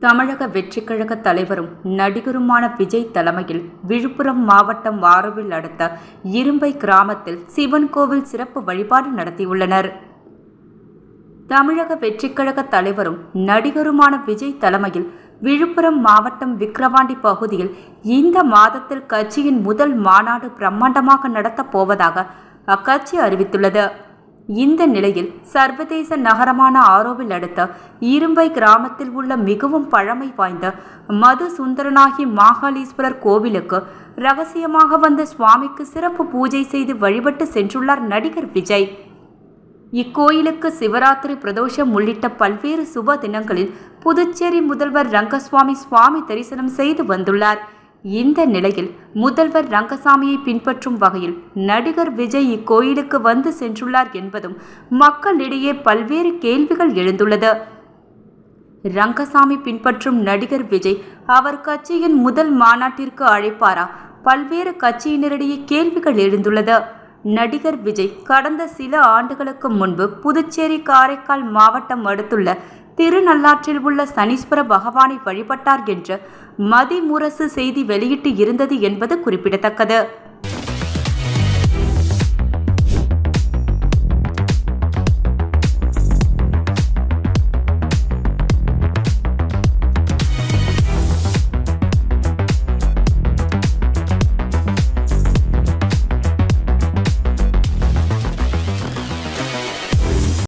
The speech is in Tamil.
தமிழக வெற்றிக் கழக தலைவரும் நடிகருமான விஜய் தலைமையில் விழுப்புரம் மாவட்டம் வாரவில் அடுத்த இரும்பை கிராமத்தில் சிவன் கோவில் சிறப்பு வழிபாடு நடத்தியுள்ளனர். தமிழக வெற்றிக் கழக தலைவரும் நடிகருமான விஜய் தலைமையில் விழுப்புரம் மாவட்டம் விக்கிரவாண்டி பகுதியில் இந்த மாதத்தில் கட்சியின் முதல் மாநாடு பிரம்மாண்டமாக நடத்தப் போவதாக அக்கட்சி அறிவித்துள்ளது. இந்த நிலையில் சர்வதேச நகரமான ஆரோவில் அடுத்த இரும்பை கிராமத்தில் உள்ள மிகவும் பழமை வாய்ந்த மது சுந்தரனாகி மாகாளீஸ்வரர் கோவிலுக்கு ரகசியமாக வந்த சுவாமிக்கு சிறப்பு பூஜை செய்து வழிபட்டு சென்றுள்ளார் நடிகர் விஜய். இக்கோயிலுக்கு சிவராத்திரி பிரதோஷம் உள்ளிட்ட பல்வேறு சுப தினங்களில் புதுச்சேரி முதல்வர் ரங்கசாமி சுவாமி தரிசனம் செய்து வந்துள்ளார். இந்த நிலையில் முதல்வர் ரங்கசாமியை பின்பற்றும் வகையில் நடிகர் விஜய் இக்கோயிலுக்கு வந்து சென்றுள்ளார் என்பதும் மக்களிடையே பல்வேறு கேள்விகள் எழுந்துள்ளது. ரங்கசாமி பின்பற்றும் நடிகர் விஜய் அவர் கட்சியின் முதல் மாநாட்டிற்கு அழைப்பாரா? பல்வேறு கட்சியினரிடையே கேள்விகள் எழுந்துள்ளது. நடிகர் விஜய் கடந்த சில ஆண்டுகளுக்கு முன்பு புதுச்சேரி காரைக்கால் மாவட்டம் அடுத்துள்ள திருநள்ளாற்றில் உள்ள சனீஸ்வர பகவானை வழிபட்டார் என்ற மதிமுரசு செய்தி வெளியிட்டு இருந்தது என்பது குறிப்பிடத்தக்கது.